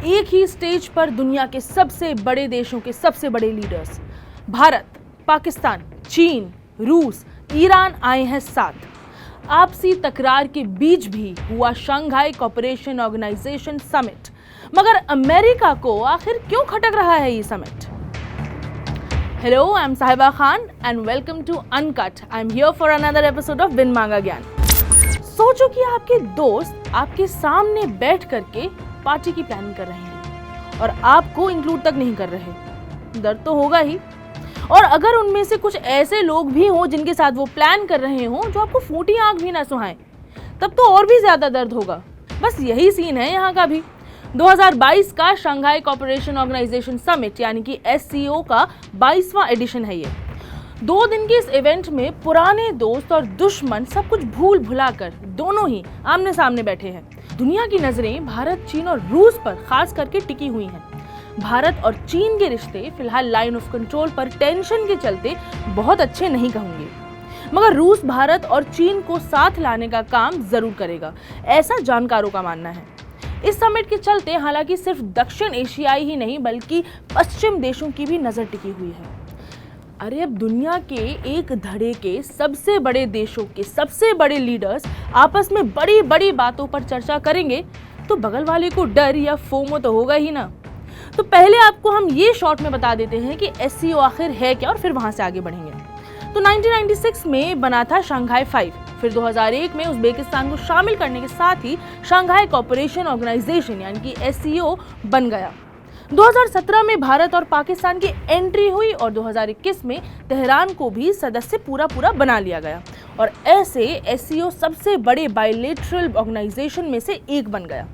एक ही स्टेज पर दुनिया के सबसे बड़े देशों के सबसे बड़े लीडर्स भारत, पाकिस्तान, चीन, रूस, ईरान आए हैं साथ। आपसी तकरार के बीच भी हुआ शंघाई कोऑपरेशन ऑर्गेनाइजेशन समिट। मगर अमेरिका को आखिर क्यों खटक रहा है ये summit? Hello, I am Sahiba Khan and welcome to uncut. I am here for another episode of Bin Manga Gyaan. सोचो कि आपके दोस्त आपके सामने बैठ करके पार्टी की प्लानिंग कर रहे हैं और आपको इंक्लूड तक नहीं कर रहे। डर तो होगा ही। और अगर उनमें से कुछ ऐसे लोग भी हों जिनके साथ वो प्लान कर रहे हों जो आपको फूटी आंख भी ना सुहाएं, तब तो और भी ज्यादा दर्द होगा। बस यही सीन है यहाँ का भी। 2022 का शंघाई कोऑपरेशन ऑर्गेनाइजेशन समिट यानी कि SCO का 22वां एडिशन है ये। 2 दिन के इस इवेंट में पुराने दोस्त और दुश्मन सब कुछ भूल भुलाकर दोनों ही आमने सामने बैठे हैं। दुनिया की नजरें भारत, चीन और रूस पर खास करके टिकी हुई हैं। भारत और चीन के रिश्ते फिलहाल लाइन ऑफ कंट्रोल पर टेंशन के चलते बहुत अच्छे नहीं कहूंगे, मगर रूस भारत और चीन को साथ लाने का काम जरूर करेगा, ऐसा जानकारों का मानना है। इस समिट के चलते हालांकि सिर्फ दक्षिण एशियाई ही नहीं बल्कि पश्चिम देशों की भी नजर टिकी हुई है। अरे अब दुनिया के एक धड़े के सबसे बड़े देशों के सबसे बड़े लीडर्स आपस में बड़ी बड़ी बातों पर चर्चा करेंगे तो बगल वाले को डर या फोमो तो होगा ही ना। तो पहले आपको हम ये शॉर्ट में बता देते हैं कि SCO आखिर है क्या और फिर वहां से आगे बढ़ेंगे। तो 1996 में बना था शंघाई 5, फिर 2001 में उज्बेकिस्तान को शामिल करने के साथ ही शंघाई कोऑपरेशन ऑर्गेनाइजेशन यानी कि SCO बन गया। 2017 में भारत और पाकिस्तान की एंट्री हुई और 2021 में तेहरान को भी सदस्य पूरा बना लिया गया और ऐसे SCO सबसे बड़े बायलैटरल ऑर्गेनाइजेशन में से एक बन गया।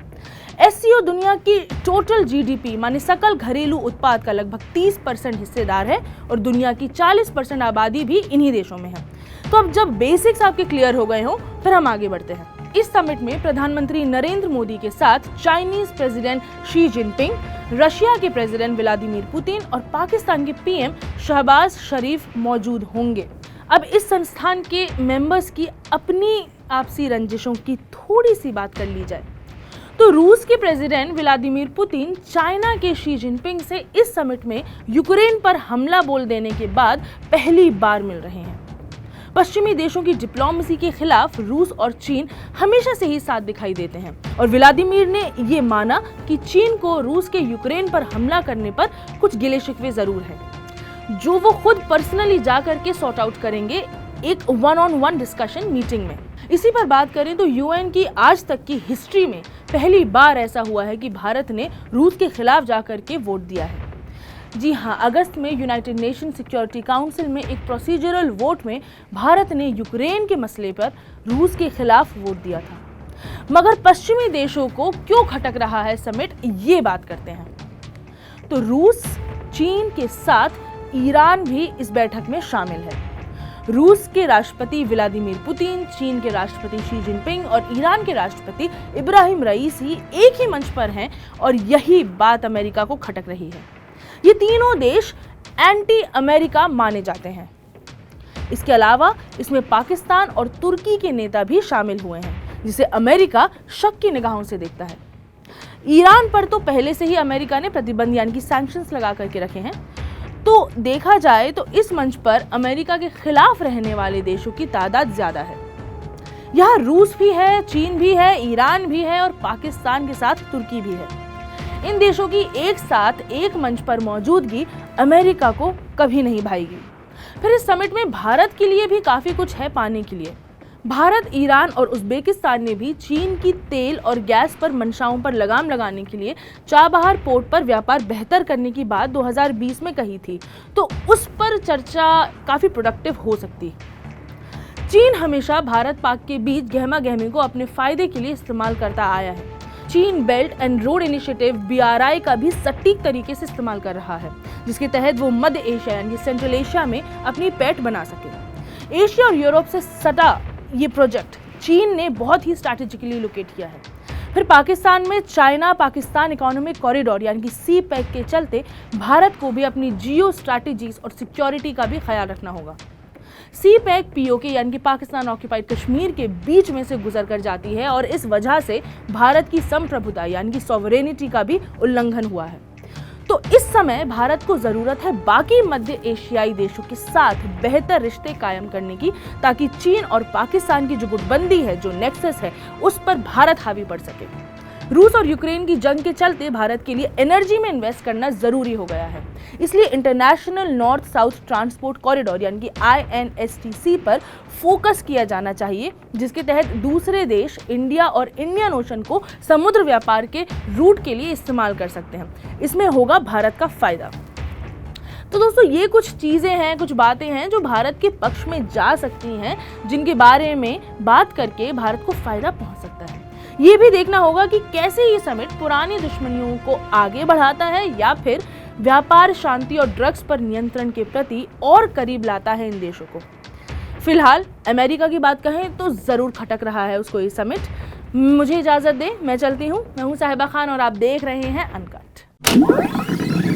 SCO दुनिया की टोटल GDP माने सकल घरेलू उत्पाद का लगभग 30% हिस्सेदार है और दुनिया की 40% आबादी भी इन्हीं देशों में है। तो अब जब बेसिक्स आपके क्लियर हो गए हों, फिर हम आगे बढ़ते हैं। इस समिट में प्रधानमंत्री नरेंद्र मोदी के साथ Chinese president Xi Jinping, Russia के प्रेसिडेंट व्लादिमीर पुतिन और पाकिस्तान के PM शहबाज शरीफ मौजूद होंगे। अब इस संस्थान के मेंबर्स की अपनी आपसी रंजिशों की थोड़ी सी बात कर ली जाए तो रूस के प्रेसिडेंट व्लादिमीर पुतिन चाइना के शी जिनपिंग से इस समिट में यूक्रेन पर हमला बोल देने के बाद पहली बार मिल रहे हैं। पश्चिमी देशों की डिप्लोमेसी के खिलाफ रूस और चीन हमेशा से ही साथ दिखाई देते हैं और व्लादिमीर ने ये माना कि चीन को रूस के यूक्रेन पर हमला करने पर कुछ गिले शिकवे जरूर है जो वो खुद पर्सनली जा करके सॉर्ट आउट करेंगे एक 1-on-1 डिस्कशन मीटिंग में। इसी पर बात करें तो UN की आज तक की हिस्ट्री में पहली बार ऐसा हुआ है कि भारत ने रूस के खिलाफ जाकर के वोट दिया है। जी हाँ, अगस्त में यूनाइटेड नेशन सिक्योरिटी काउंसिल में एक प्रोसीजरल वोट में भारत ने यूक्रेन के मसले पर रूस के खिलाफ वोट दिया था। मगर पश्चिमी देशों को क्यों खटक रहा है समिट, ये बात करते हैं। तो रूस, चीन के साथ ईरान भी इस बैठक में शामिल है। रूस के राष्ट्रपति व्लादिमीर पुतिन, चीन के राष्ट्रपति शी जिनपिंग और ईरान के राष्ट्रपति इब्राहिम रईसी एक ही मंच पर हैं और यही बात अमेरिका को खटक रही है। ये तीनों देश एंटी अमेरिका माने जाते हैं। इसके अलावा इसमें पाकिस्तान और तुर्की के नेता भी शामिल हुए हैं जिसे अमेरिका शक की निगाहों से देखता है। ईरान पर तो पहले से ही अमेरिका ने प्रतिबंध यानी कि सैंक्शंस लगा करके रखे हैं। तो देखा जाए तो इस मंच पर अमेरिका के खिलाफ रहने वाले देशों की तादाद ज्यादा है। यहाँ रूस भी है, चीन भी है, ईरान भी है और पाकिस्तान के साथ तुर्की भी है। इन देशों की एक साथ एक मंच पर मौजूदगी अमेरिका को कभी नहीं भाएगी। फिर इस समिट में भारत के लिए भी काफी कुछ है पाने के लिए। भारत, ईरान और उज्बेकिस्तान ने भी चीन की तेल और गैस पर मंशाओं पर लगाम लगाने के लिए चाबहार पोर्ट पर व्यापार बेहतर करने की बात 2020 में कही थी, तो उस पर चर्चा काफी प्रोडक्टिव हो सकती। चीन हमेशा भारत पाक के बीच गहमा गहमी को अपने फायदे के लिए इस्तेमाल करता आया है। चीन belt and road initiative BRI का भी सटीक तरीके से इस्तेमाल कर रहा है जिसके तहत वो मध्य एशिया यानी सेंट्रल एशिया में अपनी पैठ बना सके। एशिया और यूरोप से सटा ये प्रोजेक्ट चीन ने बहुत ही स्ट्रैटेजिकली लोकेट किया है। फिर पाकिस्तान में चाइना पाकिस्तान इकोनॉमिक कॉरिडोर यानी कि CPEC के चलते भारत को भी अपनी जियो स्ट्रैटेजीज और सिक्योरिटी का भी ख्याल रखना होगा। सी पैक पीओके यानी कि पाकिस्तान ऑक्यूपाइड कश्मीर के बीच में से गुजर कर जाती है और इस वजह से भारत की संप्रभुता यानी कि सॉवरेनिटी का भी उल्लंघन हुआ है। तो इस समय भारत को जरूरत है बाकी मध्य एशियाई देशों के साथ बेहतर रिश्ते कायम करने की, ताकि चीन और पाकिस्तान की जो गुटबंदी है, जो नेक्सस है, उस पर भारत हावी पड़ सके। रूस और यूक्रेन की जंग के चलते भारत के लिए एनर्जी में इन्वेस्ट करना जरूरी हो गया है। इसलिए international north south transport corridor यानी कि INSTC पर फोकस किया जाना चाहिए, जिसके तहत दूसरे देश इंडिया और इंडियन ओशन को समुद्र व्यापार के रूट के लिए इस्तेमाल कर सकते हैं। इसमें होगा भारत का फायदा। तो दोस्तों, ये कुछ चीज़ें हैं, कुछ बातें हैं जो भारत के पक्ष में जा सकती हैं, जिनके बारे में बात करके भारत को फायदा पहुंच सकता है। ये भी देखना होगा कि कैसे ये समिट पुरानी दुश्मनियों को आगे बढ़ाता है या फिर व्यापार, शांति और ड्रग्स पर नियंत्रण के प्रति और करीब लाता है इन देशों को। फिलहाल अमेरिका की बात कहें तो जरूर खटक रहा है उसको ये समिट। मुझे इजाजत दें, मैं चलती हूँ। मैं हूँ साहिबा खान और आप देख रहे हैं अनकट।